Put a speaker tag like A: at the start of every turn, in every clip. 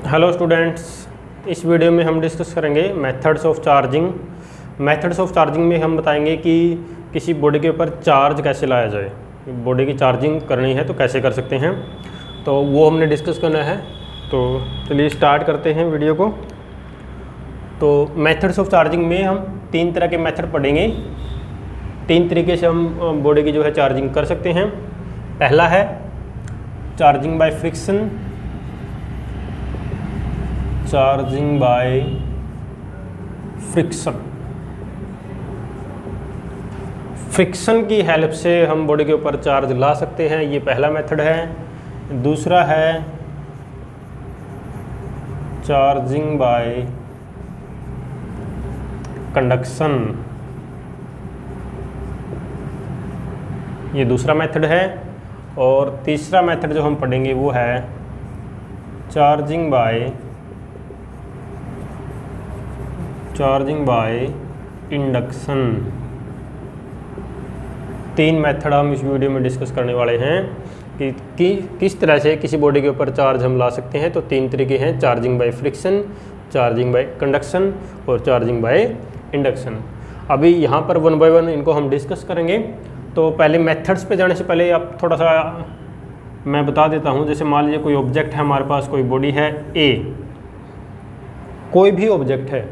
A: Hello students, इस video में हम डिस्कस करेंगे methods of charging. Methods of charging में हम बताएंगे कि किसी बॉडी के ऊपर चार्ज कैसे लाया जाए। बॉडी की चार्जिंग करनी है तो कैसे कर सकते हैं, तो वो हमने डिस्कस करना है। तो चलिए स्टार्ट करते हैं वीडियो को। तो मेथड्स ऑफ चार्जिंग में हम 3 तरह के मेथड पढ़ेंगे। 3 तरीके से हम बॉडी की जो है चार्जिंग कर सकते हैं। पहला है charging by friction, charging by friction. Friction की हेल्प से हम बॉडी के ऊपर चार्ज ला सकते हैं, ये पहला मेथड है। दूसरा है चार्जिंग बाय कंडक्शन, ये दूसरा मेथड है। और तीसरा मेथड जो हम पढ़ेंगे वो है चार्जिंग बाय इंडक्शन। 3 मेथड हम इस वीडियो में डिस्कस करने वाले हैं कि किस तरह से किसी बॉडी के ऊपर चार्ज हम ला सकते हैं। तो 3 तरीके हैं, charging by friction, charging by conduction और चार्जिंग बाय इंडक्शन। अभी यहाँ पर 1 बाय 1 इनको हम डिस्कस करेंगे। तो पहले मेथड्स पे जाने से पहले आप थोड़ा सा मैं बता देता हूँ। जैसे मान लीजिए कोई ऑब्जेक्ट है हमारे पास, कोई बॉडी है ए, कोई भी ऑब्जेक्ट है,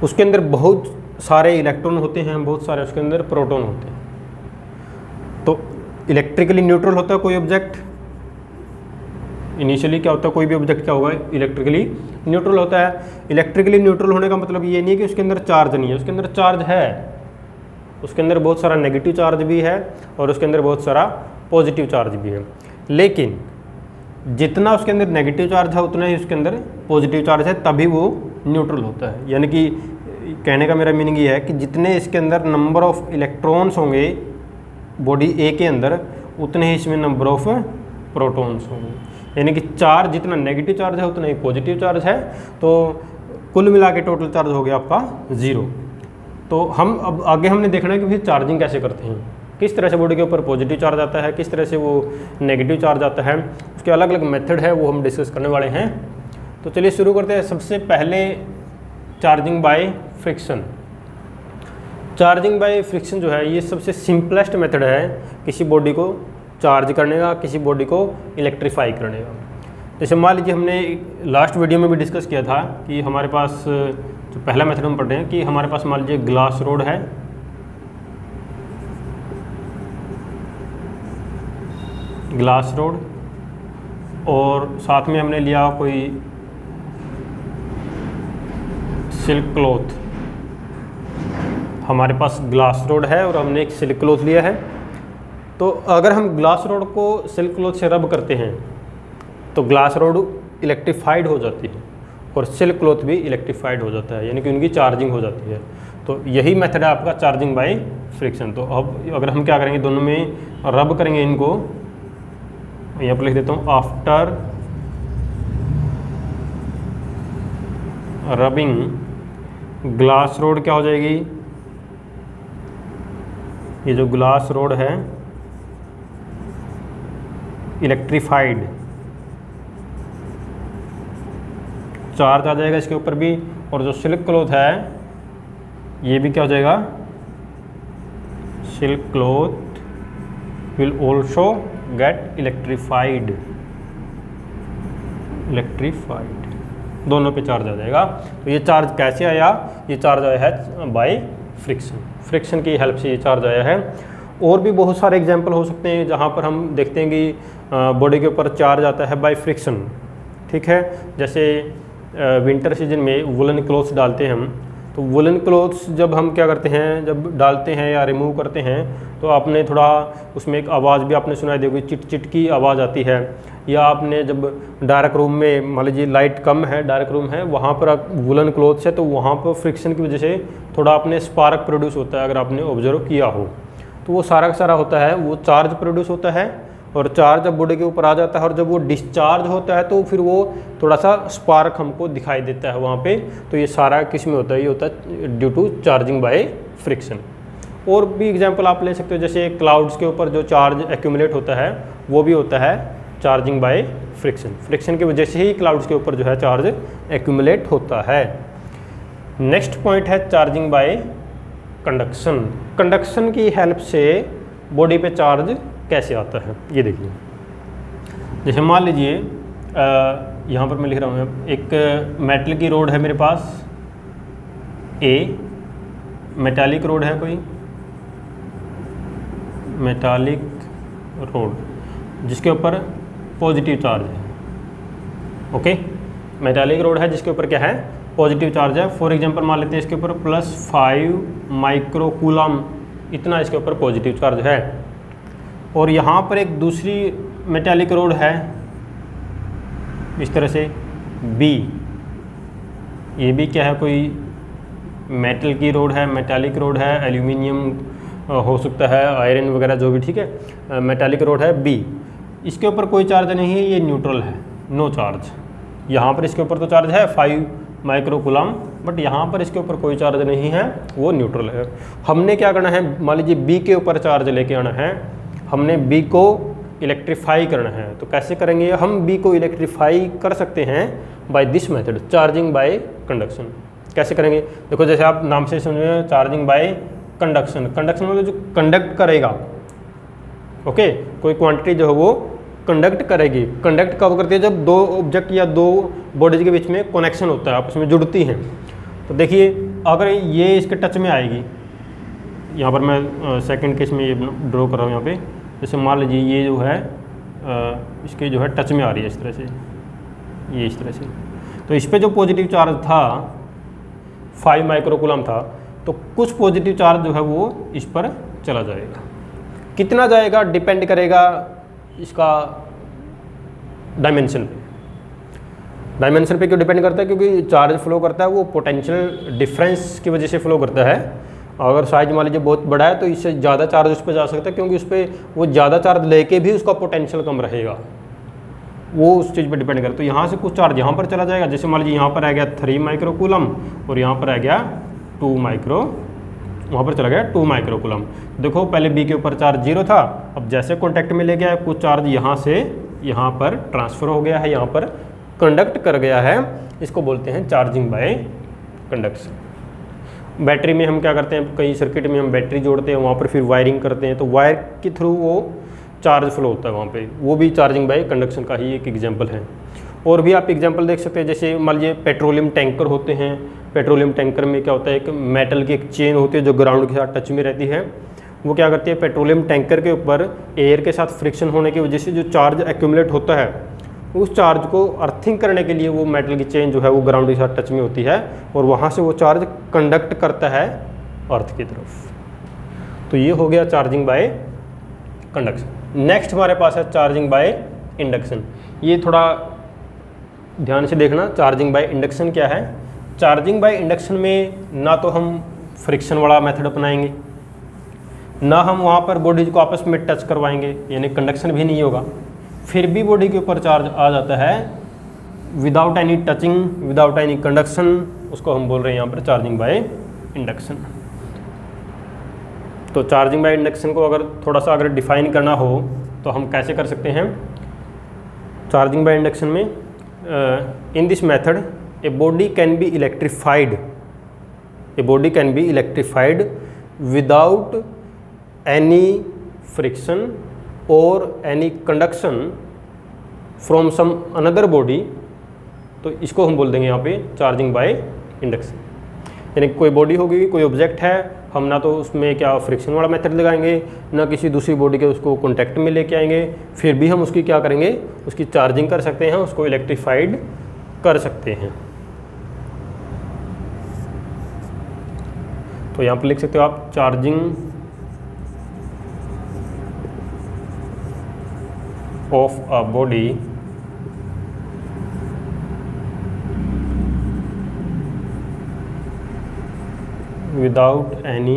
A: उसके अंदर बहुत सारे इलेक्ट्रॉन होते हैं, बहुत सारे उसके अंदर प्रोटॉन होते हैं। तो इलेक्ट्रिकली न्यूट्रल होता है कोई ऑब्जेक्ट। इनिशियली क्या होता है, कोई भी ऑब्जेक्ट क्या होगा, इलेक्ट्रिकली न्यूट्रल होता है। इलेक्ट्रिकली न्यूट्रल होने का मतलब ये नहीं है कि उसके अंदर चार्ज नहीं है, उसके अंदर चार्ज है। उसके अंदर बहुत सारा नेगेटिव चार्ज भी है और उसके अंदर बहुत सारा पॉजिटिव चार्ज भी है। लेकिन जितना उसके अंदर नेगेटिव चार्ज है उतना ही उसके अंदर पॉजिटिव चार्ज है, तभी वो न्यूट्रल होता है। यानी कि कहने का मेरा मीनिंग ये है कि जितने इसके अंदर नंबर ऑफ इलेक्ट्रॉन्स होंगे बॉडी ए के अंदर, उतने ही इसमें नंबर ऑफ प्रोटॉन्स होंगे। यानी कि चार्ज जितना नेगेटिव चार्ज है उतना ही पॉजिटिव चार्ज है। तो कुल मिला के टोटल चार्ज हो गया आपका 0। तो हम अब आगे हमने देखना है कि फिर चार्जिंग कैसे करते हैं, किस तरह से बॉडी के ऊपर पॉजिटिव चार्ज आता है, किस तरह से वो नेगेटिव चार्ज आता है, उसके अलग अलग मेथड है, वो हम डिस्कस करने वाले हैं। तो चलिए शुरू करते हैं। सबसे पहले charging by friction. Charging by friction जो है ये सबसे सिंपलेस्ट मेथड है किसी बॉडी को चार्ज करने का, किसी बॉडी को इलेक्ट्रीफाई करने का। जैसे मान लीजिए हमने लास्ट वीडियो में भी डिस्कस किया था कि हमारे पास जो पहला मेथड हम पढ़ रहे हैं कि हमारे पास मान लीजिए ग्लास रोड है, ग्लास रोड, और साथ में हमने लिया कोई सिल्क क्लॉथ। हमारे पास ग्लास रोड है और हमने एक सिल्क क्लॉथ लिया है। तो अगर हम ग्लास रोड को सिल्क क्लॉथ से रब करते हैं तो ग्लास रोड इलेक्ट्रीफाइड हो जाती है और सिल्क क्लॉथ भी इलेक्ट्रीफाइड हो जाता है, यानी कि उनकी चार्जिंग हो जाती है। तो यही मेथड है आपका चार्जिंग बाय फ्रिक्शन। तो अब अगर हम क्या करेंगे, दोनों में रब करेंगे इनको, यहाँ पर लिख देता हूँ आफ्टर रबिंग ग्लास रोड क्या हो जाएगी, ये जो ग्लास रोड है इलेक्ट्रीफाइड, चार्ज आ जाएगा इसके ऊपर भी। और जो सिल्क क्लॉथ है ये भी क्या हो जाएगा, silk cloth will also get electrified, दोनों पे चार्ज आ जाएगा। तो ये चार्ज कैसे आया, ये चार्ज आया है बाय फ्रिक्शन। फ्रिक्शन की हेल्प से ये चार्ज आया है। और भी बहुत सारे एग्जांपल हो सकते हैं जहाँ पर हम देखते हैं कि बॉडी के ऊपर चार्ज आता है बाय फ्रिक्शन। ठीक है, जैसे विंटर सीजन में वुलन क्लॉथ्स डालते हैं हम, तो वुलन क्लॉथ्स जब हम क्या करते हैं, जब डालते हैं या रिमूव करते हैं तो आपने थोड़ा उसमें एक आवाज़ भी आपने सुनाई देगी, चिट चिट की आवाज़ आती है। या आपने जब डार्क रूम में, मान लीजिए लाइट कम है, डार्क रूम है, वहाँ पर आप वुलन क्लॉथ्स है तो वहाँ पर फ्रिक्शन की वजह से थोड़ा आपने स्पार्क प्रोड्यूस होता है। अगर आपने ऑब्जर्व किया हो तो वो सारा का सारा होता है, वो चार्ज प्रोड्यूस होता है। और चार्ज जब बॉडी के ऊपर आ जाता है और जब वो डिस्चार्ज होता है तो फिर वो थोड़ा सा स्पार्क हमको दिखाई देता है वहाँ पे। तो ये सारा किस में होता है, ये होता है due to charging by friction. और भी एग्जांपल आप ले सकते हो, जैसे क्लाउड्स के ऊपर जो चार्ज एक्यूमुलेट होता है वो भी होता है चार्जिंग बाय फ्रिक्शन, फ्रिक्शन की वजह से ही क्लाउड्स के ऊपर जो है चार्ज एक्यूमुलेट होता है। नेक्स्ट पॉइंट है चार्जिंग बाय कंडक्शन। कंडक्शन की हेल्प से बॉडी पे चार्ज कैसे आता है ये देखिए। जैसे मान लीजिए यहाँ पर मैं लिख रहा हूँ, एक मेटल की रोड है मेरे पास ए, मेटालिक रोड है कोई, मेटालिक रोड जिसके ऊपर पॉजिटिव चार्ज है। ओके, मेटालिक रोड है जिसके ऊपर क्या है, पॉजिटिव चार्ज है। फॉर एग्जांपल मान लेते हैं इसके ऊपर +5 माइक्रोकूलम इतना इसके ऊपर पॉजिटिव चार्ज है। और यहाँ पर एक दूसरी मेटालिक रोड है इस तरह से बी, ये भी क्या है, कोई मेटल की रोड है, मेटालिक रोड है, एल्यूमिनियम हो सकता है, आयरन वगैरह जो भी, ठीक है। मेटालिक रोड है बी, इसके ऊपर कोई चार्ज नहीं है, ये न्यूट्रल है, नो चार्ज। यहाँ पर इसके ऊपर तो चार्ज है 5 माइक्रोकूलम, बट यहाँ पर इसके ऊपर कोई चार्ज नहीं है, वो न्यूट्रल है। हमने क्या करना है, मान लीजिए बी के ऊपर चार्ज लेके आना है, हमने बी को इलेक्ट्रीफाई करना है। तो कैसे करेंगे हम बी को इलेक्ट्रीफाई कर सकते हैं, by this method, charging by conduction. कैसे करेंगे, देखो जैसे आप नाम से समझे, चार्जिंग बाय कंडक्शन। कंडक्शन मतलब जो कंडक्ट करेगा, ओके, कोई क्वांटिटी जो है वो कंडक्ट करेगी। कंडक्ट कब करती है, जब दो ऑब्जेक्ट या दो बॉडीज के बीच में कनेक्शन होता है, आपस में जुड़ती हैं। तो देखिए अगर ये इसके टच में आएगी, यहाँ पर मैं सेकंड केस में ये ड्रॉ कर रहा हूँ यहाँ पे, जैसे मान लीजिए ये जो है इसके जो है टच में आ रही है इस तरह से, ये इस तरह से, तो इस पर जो पॉजिटिव चार्ज था 5 माइक्रोकूलम था, तो कुछ पॉजिटिव चार्ज जो है वो इस पर चला जाएगा। कितना जाएगा डिपेंड करेगा इसका डायमेंशन पे। डायमेंशन पे क्यों डिपेंड करता है, क्योंकि चार्ज फ्लो करता है वो पोटेंशियल डिफरेंस की वजह से फ्लो करता है। अगर साइज मान लीजिए बहुत बड़ा है तो इससे ज़्यादा चार्ज उस पर जा सकता है, क्योंकि उस पर वो ज़्यादा चार्ज लेके भी उसका पोटेंशियल कम रहेगा, वो उस चीज़ पर डिपेंड करता है। तो यहाँ से कुछ चार्ज यहाँ पर चला जाएगा, जैसे मान लीजिए यहाँ पर आ गया 3 माइक्रोकूलम और यहाँ पर आ गया 2 माइक्रो, वहाँ पर चला गया 2 माइक्रोकूलम। देखो पहले बी के ऊपर चार्ज 0 था, अब जैसे कॉन्टैक्ट में ले गया कुछ चार्ज यहाँ से यहाँ पर ट्रांसफ़र हो गया है, यहाँ पर कंडक्ट कर गया है, इसको बोलते हैं चार्जिंग बाय कंडक्शन। बैटरी में हम क्या करते हैं, कई सर्किट में हम बैटरी जोड़ते हैं, वहाँ पर फिर वायरिंग करते हैं, तो वायर के थ्रू वो चार्ज फ्लो होता है वहाँ पे, वो भी चार्जिंग बाय कंडक्शन का ही एक एग्जांपल है। और भी आप एग्जांपल देख सकते हैं, जैसे मान लीजिए पेट्रोलियम टैंकर होते हैं। पेट्रोलियम टैंकर में क्या होता है, एक मेटल की एक चेन होती है जो ग्राउंड के साथ टच में रहती है, वो क्या करती है, पेट्रोलियम टैंकर के ऊपर एयर के साथ फ्रिक्शन होने की वजह से जो चार्ज एक्यूमुलेट होता है, उस चार्ज को अर्थिंग करने के लिए वो मेटल की चेन जो है वो ग्राउंड के साथ टच में होती है, और वहाँ से वो चार्ज कंडक्ट करता है अर्थ की तरफ। तो ये हो गया चार्जिंग बाय कंडक्शन। नेक्स्ट हमारे पास है चार्जिंग बाय इंडक्शन। ये थोड़ा ध्यान से देखना, चार्जिंग बाय इंडक्शन क्या है। चार्जिंग बाय इंडक्शन में ना तो हम फ्रिक्शन वाला मेथड अपनाएंगे, ना हम वहाँ पर बॉडीज को आपस में टच करवाएंगे, यानी कंडक्शन भी नहीं होगा, फिर भी बॉडी के ऊपर चार्ज आ जाता है without any touching, without any conduction, उसको हम बोल रहे हैं यहाँ पर चार्जिंग बाय इंडक्शन। तो चार्जिंग बाय इंडक्शन को अगर थोड़ा सा अगर डिफाइन करना हो तो हम कैसे कर सकते हैं। चार्जिंग बाय इंडक्शन में in this method a body can be electrified, a body can be electrified without any friction और any conduction from some another body, तो इसको हम बोल देंगे यहाँ पे चार्जिंग बाय इंडक्शन। यानी कोई बॉडी होगी, कोई ऑब्जेक्ट है, हम ना तो उसमें क्या फ्रिक्शन वाला मेथड लगाएंगे, ना किसी दूसरी बॉडी के उसको कॉन्टैक्ट में लेके आएंगे, फिर भी हम उसकी क्या करेंगे, उसकी चार्जिंग कर सकते हैं, उसको इलेक्ट्रीफाइड कर सकते हैं। तो यहाँ पर लिख सकते हो आप charging of a body without any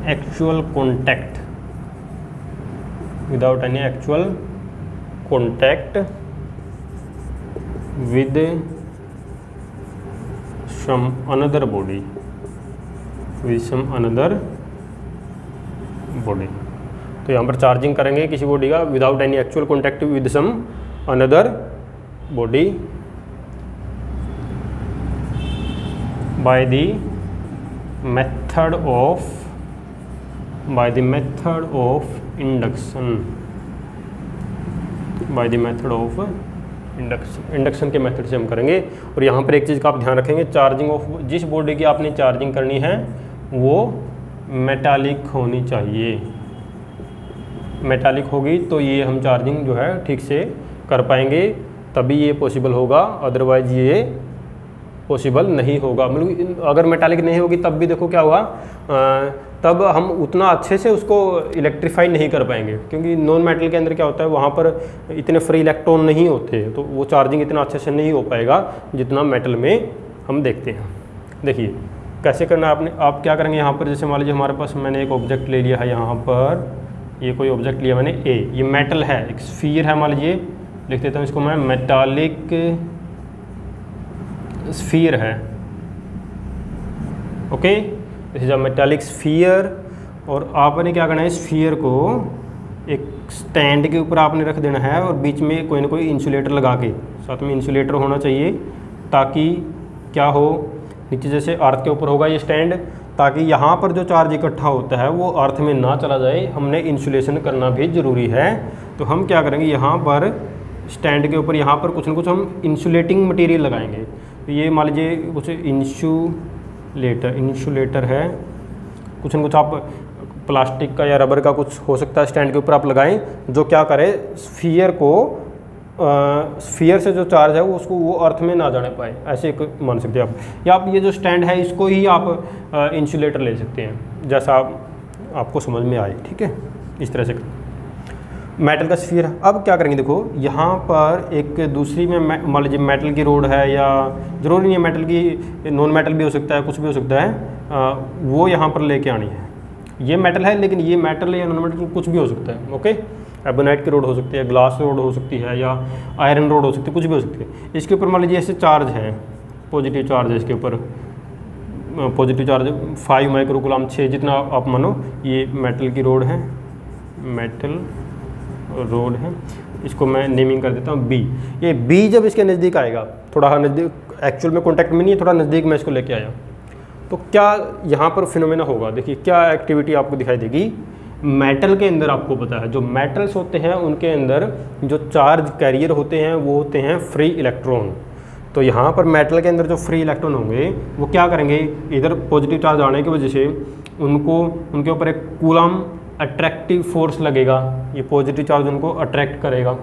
A: actual contact, without any actual contact with some another body, with some another body। तो यहाँ पर चार्जिंग करेंगे किसी बॉडी का without any actual contact with some another body by the method of induction, by the method of induction के method से हम करेंगे। और यहाँ पर एक चीज़ का आप ध्यान रखेंगे, चार्जिंग ऑफ जिस बॉडी की आपने चार्जिंग करनी है वो मेटालिक होनी चाहिए। मेटालिक होगी तो ये हम चार्जिंग जो है ठीक से कर पाएंगे, तभी ये पॉसिबल होगा, अदरवाइज ये पॉसिबल नहीं होगा। मतलब अगर मेटालिक नहीं होगी तब भी देखो क्या हुआ, तब हम उतना अच्छे से उसको इलेक्ट्रीफाई नहीं कर पाएंगे, क्योंकि नॉन मेटल के अंदर क्या होता है वहाँ पर इतने फ्री इलेक्ट्रॉन नहीं होते, तो वो चार्जिंग इतना अच्छे से नहीं हो पाएगा जितना मेटल में हम देखते हैं। देखिए कैसे करना है आपने, आप क्या करेंगे यहाँ पर, जैसे मान लीजिए हमारे पास मैंने एक ऑब्जेक्ट ले लिया है, यहाँ पर ये कोई ऑब्जेक्ट लिया मैंने ए, ये मेटल है, एक स्फीयर है, मान लीजिए लिख देता हूँ इसको मैं, मेटालिक स्फीयर है। Okay, this is a metallic sphere. और आपने क्या करना है, स्फीयर को एक स्टैंड के ऊपर आपने रख देना है और बीच में कोई ना कोई इंसुलेटर लगा के, साथ में इंसुलेटर होना चाहिए, ताकि क्या हो, नीचे जैसे अर्थ के ऊपर होगा ये स्टैंड, ताकि यहाँ पर जो चार्ज इकट्ठा होता है वो अर्थ में ना चला जाए। हमने इंसुलेशन करना भी ज़रूरी है। तो हम क्या करेंगे, यहाँ पर स्टैंड के ऊपर यहाँ पर कुछ ना कुछ हम इंसुलेटिंग मटेरियल लगाएंगे। तो ये मान लीजिए कुछ इंसुलेटर है, कुछ न कुछ आप प्लास्टिक का या रबर का कुछ हो सकता है स्टैंड के ऊपर आप लगाएं, जो क्या करे, स्फीयर को स्फीयर से जो चार्ज है वो उसको वो अर्थ में ना जाने पाए, ऐसे एक मान सकते हैं आप। या आप ये जो स्टैंड है इसको ही आप इंसुलेटर ले सकते हैं, जैसा आपको समझ में आए। ठीक है, इस तरह से मेटल का स्फीयर। अब क्या करेंगे, देखो यहाँ पर एक दूसरी में मान लीजिए मेटल की रोड है, या ज़रूरी नहीं है मेटल की, नॉन मेटल भी हो सकता है, कुछ भी हो सकता है, वो यहाँ पर लेके आनी है। ये मेटल है लेकिन ये मेटल या नॉन मेटल कुछ भी हो सकता है। ओके, एबोनाइट की रोड हो सकती है, ग्लास रोड हो सकती है, या आयरन रोड हो सकती है, कुछ भी हो सकती है। इसके ऊपर मान लीजिए ऐसे चार्ज है, पॉजिटिव चार्ज है इसके ऊपर, पॉजिटिव चार्ज 5 माइक्रोकूलम 6 जितना आप मानो, ये मेटल की रोड है, मेटल रोड है, इसको मैं नेमिंग कर देता हूँ बी। ये बी जब इसके नज़दीक आएगा, थोड़ा नज़दीक, एक्चुअल में कॉन्टैक्ट में नहीं है, थोड़ा नज़दीक मैं इसको लेके आया, तो क्या यहाँ पर फिनोमेना होगा, देखिए क्या एक्टिविटी आपको दिखाई देगी। मेटल के अंदर आपको पता है जो मेटल्स होते हैं उनके अंदर जो चार्ज कैरियर होते हैं वो होते हैं फ्री इलेक्ट्रॉन। तो यहाँ पर मेटल के अंदर जो फ्री इलेक्ट्रॉन होंगे वो क्या करेंगे, इधर पॉजिटिव चार्ज आने की वजह से उनको, उनके ऊपर एक कूलम अट्रैक्टिव फोर्स लगेगा, ये पॉजिटिव चार्ज उनको अट्रैक्ट करेगा।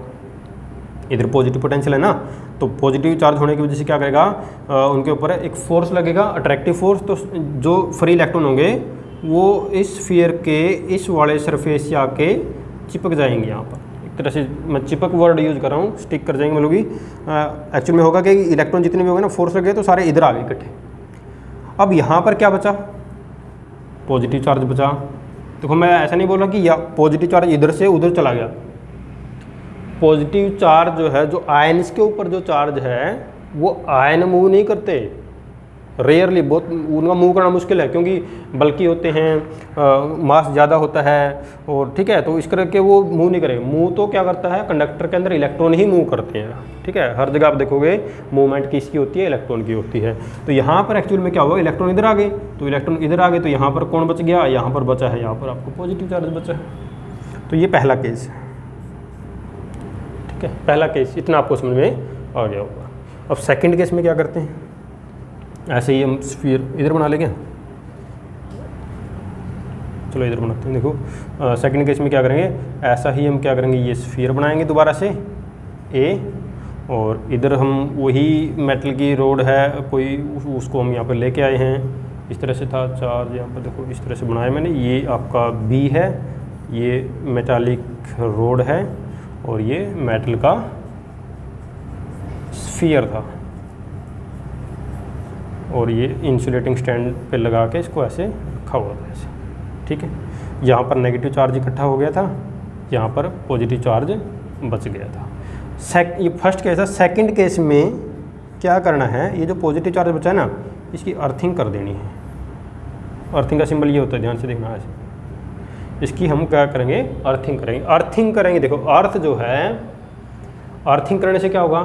A: इधर पॉजिटिव पोटेंशियल है ना, तो पॉजिटिव चार्ज होने की वजह से क्या करेगा, उनके ऊपर एक फोर्स लगेगा, अट्रैक्टिव फोर्स। तो जो फ्री इलेक्ट्रॉन होंगे वो इस स्फीयर के इस वाले सरफेस से आके चिपक जाएंगे। यहाँ पर एक तरह से मैं चिपक वर्ड यूज़ कर रहा हूँ, स्टिक कर जाएंगे, मतलब कि एक्चुअल में होगा कि इलेक्ट्रॉन जितने भी होंगे ना, फोर्स लगे तो सारे इधर आ गए इकट्ठे। अब यहाँ पर क्या बचा, पॉजिटिव चार्ज बचा। देखो मैं ऐसा नहीं बोल रहा कि या पॉजिटिव चार्ज इधर से उधर चला गया, पॉजिटिव चार्ज जो है, जो आयन्स के ऊपर जो चार्ज है वो आयन मूव नहीं करते, रेयरली, बहुत उनका मूव करना मुश्किल है, क्योंकि बल्कि होते हैं, मास ज़्यादा होता है, और ठीक है, तो इस करके वो मूव नहीं करेगा। मूव तो क्या करता है, कंडक्टर के अंदर इलेक्ट्रॉन ही मूव करते हैं। ठीक है, हर जगह आप देखोगे मूवमेंट किसकी होती है, इलेक्ट्रॉन की होती है। तो यहाँ पर एक्चुअल में क्या हुआ, इलेक्ट्रॉन इधर आ गए, तो इलेक्ट्रॉन इधर आ गए, तो यहाँ पर कौन बच गया, यहाँ पर बचा है, यहाँ पर आपको पॉजिटिव चार्ज बचा है। तो ये पहला केस है। ठीक है, पहला केस इतना आपको समझ में आ गया होगा। अब सेकंड केस में क्या करते हैं, ऐसे ही हम स्फीयर इधर बना लेंगे, चलो इधर बनाते हैं। देखो सेकंड केस में क्या करेंगे, ऐसा ही हम क्या करेंगे, ये स्फीयर बनाएंगे दोबारा से ए, और इधर हम वही मेटल की रोड है कोई, उसको हम यहाँ पर लेके आए हैं। इस तरह से था चार्ज, यहाँ पर देखो इस तरह से बनाया मैंने, ये आपका बी है, ये मेटालिक रोड है, और ये मेटल का स्फीयर था, और ये इंसुलेटिंग स्टैंड पे लगा के इसको ऐसे रखा हुआ था ऐसे। ठीक है, यहाँ पर नेगेटिव चार्ज इकट्ठा हो गया था, यहाँ पर पॉजिटिव चार्ज बच गया था। ये फर्स्ट केस है। सेकंड केस में क्या करना है, ये जो पॉजिटिव चार्ज बचा है ना, इसकी अर्थिंग कर देनी है। अर्थिंग का सिंबल ये होता है, ध्यान से देखना ऐसे, इसकी हम क्या करेंगे, अर्थिंग करेंगे। अर्थिंग करेंगे, देखो अर्थ जो है, अर्थिंग करने से क्या होगा,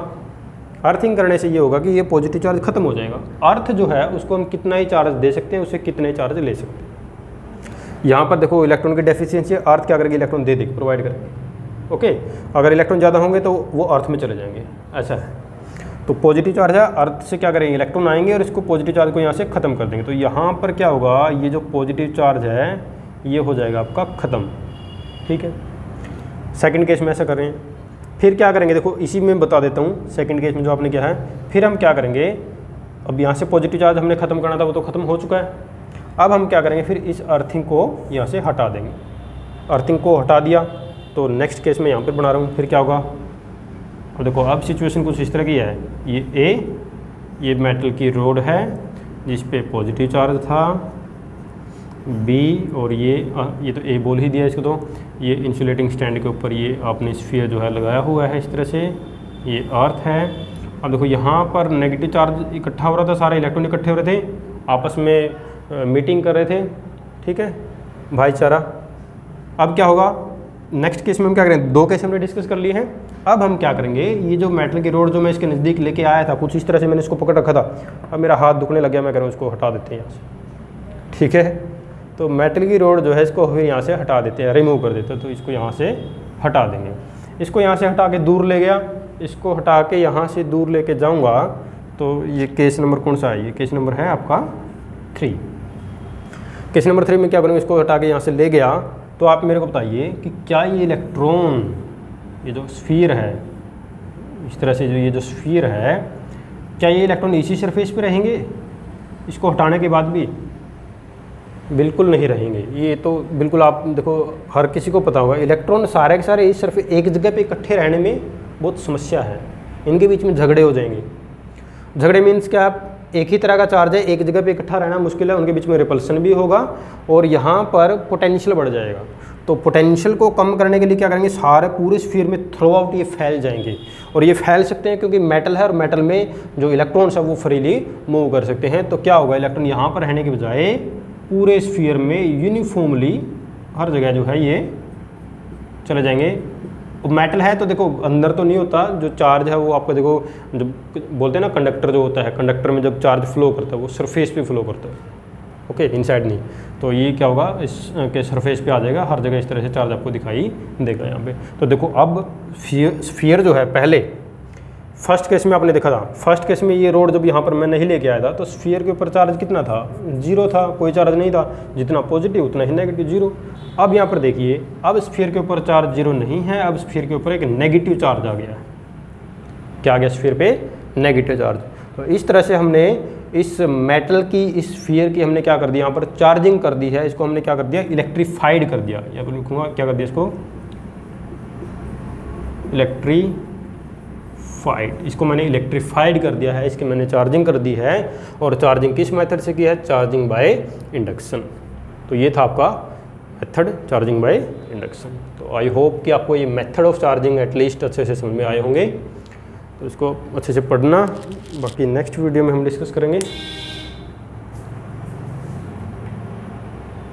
A: अर्थिंग करने से ये होगा कि ये पॉजिटिव चार्ज खत्म हो जाएगा। अर्थ जो है उसको हम कितना ही चार्ज दे सकते हैं, उससे कितने ही चार्ज ले सकते हैं। यहाँ पर देखो इलेक्ट्रॉन की डेफिशिएंसी, अर्थ क्या करेगी, इलेक्ट्रॉन दे देगी, प्रोवाइड करेगी। ओके, अगर इलेक्ट्रॉन ज़्यादा होंगे तो वो अर्थ में चले जाएंगे, ऐसा है। तो पॉजिटिव चार्ज है, अर्थ से क्या करेंगे, इलेक्ट्रॉन आएंगे और इसको पॉजिटिव चार्ज को यहाँ से ख़त्म कर देंगे। तो यहाँ पर क्या होगा, ये जो पॉजिटिव चार्ज है ये हो जाएगा आपका ख़त्म, ठीक है। सेकंड केस में ऐसा कर रहे हैं। फिर क्या करेंगे, देखो इसी में बता देता हूँ, सेकंड केस में जो आपने किया है, फिर हम क्या करेंगे, अब यहाँ से पॉजिटिव चार्ज हमने ख़त्म करना था, वो तो ख़त्म हो चुका है। अब हम क्या करेंगे, फिर इस अर्थिंग को यहाँ से हटा देंगे। अर्थिंग को हटा दिया तो नेक्स्ट केस में यहाँ पर बना रहा हूँ, फिर क्या होगा। अब देखो अब सिचुएशन कुछ इस तरह की है, ये मेटल की रोड है जिस पे पॉजिटिव चार्ज था, बी और ये तो ए बोल ही दिया इसको। तो ये इंसुलेटिंग स्टैंड के ऊपर ये आपने स्फीयर जो है लगाया हुआ है इस तरह से, ये अर्थ है। अब देखो यहाँ पर नेगेटिव चार्ज इकट्ठा हो रहा था, सारे इलेक्ट्रॉन इकट्ठे हो रहे थे, आपस में मीटिंग कर रहे थे, ठीक है, भाईचारा। अब क्या होगा, नेक्स्ट केस में हम क्या करेंगे, दो केस हमने डिस्कस कर लिए हैं। अब हम क्या करेंगे, ये जो मेटल की रोड जो मैं इसके नज़दीक लेके आया था, कुछ इस तरह से मैंने इसको पकड़ रखा था, अब मेरा हाथ दुखने लग गया, मैं कह रहा हूँ इसको हटा देते हैं यहाँ से, ठीक है। तो मेटल की रोड जो है इसको फिर यहाँ से हटा देते हैं, रिमूव कर देते हैं। तो इसको यहाँ से हटा देंगे, इसको यहाँ से हटा के दूर ले गया, इसको हटा के यहाँ से दूर लेके जाऊँगा। तो ये केस नंबर कौन सा है, ये केस नंबर है आपका 3। केस नंबर 3 में क्या करूँगा, इसको हटा के यहाँ से ले गया। तो आप मेरे को बताइए कि क्या ये इलेक्ट्रॉन, ये जो स्फीयर है, इस तरह से जो ये जो स्फीयर है, क्या ये इलेक्ट्रॉन इसी सरफेस पे रहेंगे इसको हटाने के बाद भी? बिल्कुल नहीं रहेंगे। ये तो बिल्कुल आप देखो, हर किसी को पता होगा इलेक्ट्रॉन सारे के सारे इस सरफेस एक जगह पे इकट्ठे रहने में बहुत समस्या है, इनके बीच में झगड़े हो जाएंगे। झगड़े मीन्स क्या, आप एक ही तरह का चार्ज है, एक जगह पे इकट्ठा रहना मुश्किल है, उनके बीच में रिपल्सन भी होगा और यहाँ पर पोटेंशियल बढ़ जाएगा। तो पोटेंशियल को कम करने के लिए क्या करेंगे, सारे पूरे स्फीयर में थ्रू आउट ये फैल जाएंगे। और ये फैल सकते हैं क्योंकि मेटल है और मेटल में जो इलेक्ट्रॉन्स है वो फ्रीली मूव कर सकते हैं। तो क्या होगा, इलेक्ट्रॉन यहाँ पर रहने के बजाय पूरे स्फीयर में यूनिफॉर्मली हर जगह जो है ये चले जाएंगे। तो मेटल है तो देखो अंदर तो नहीं होता, जो चार्ज है वो आपका देखो, जब बोलते हैं ना कंडक्टर जो होता है, कंडक्टर में जब चार्ज फ्लो करता है वो सरफेस पे फ्लो करता है, ओके, इनसाइड नहीं। तो ये क्या होगा, इस के सरफेस पे आ जाएगा, हर जगह इस तरह से चार्ज आपको दिखाई देगा यहाँ पे। तो देखो अब स्फीयर जो है, पहले फर्स्ट केस में आपने देखा था, फर्स्ट केस में ये रोड जब यहाँ पर मैं नहीं लेके आया था तो स्फीयर के ऊपर चार्ज कितना था, 0 था, कोई चार्ज नहीं था, जितना पॉजिटिव उतना ही नेगेटिव 0। अब यहाँ पर देखिए, अब स्फीयर के ऊपर चार्ज 0 नहीं है, अब स्फीयर के ऊपर एक नेगेटिव चार्ज आ गया है। क्या आ गया स्फीयर पे, नेगेटिव चार्ज। तो इस तरह से हमने इस मेटल की, इस स्फीयर की हमने क्या कर दिया, यहाँ पर चार्जिंग कर दी है, इसको हमने क्या कर दिया, इलेक्ट्रीफाइड कर दिया। या फिर लिखूँगा क्या कर दिया इसको, इसको मैंने इलेक्ट्रीफाइड कर दिया है, इसकी मैंने चार्जिंग कर दी है। और चार्जिंग किस मेथड से किया है, चार्जिंग बाय इंडक्शन। तो ये था आपका मेथड, चार्जिंग बाय इंडक्शन। तो आई होप कि आपको ये मेथड ऑफ चार्जिंग एटलीस्ट अच्छे से समझ में आए होंगे। तो इसको अच्छे से पढ़ना, बाकी नेक्स्ट वीडियो में हम डिस्कस करेंगे।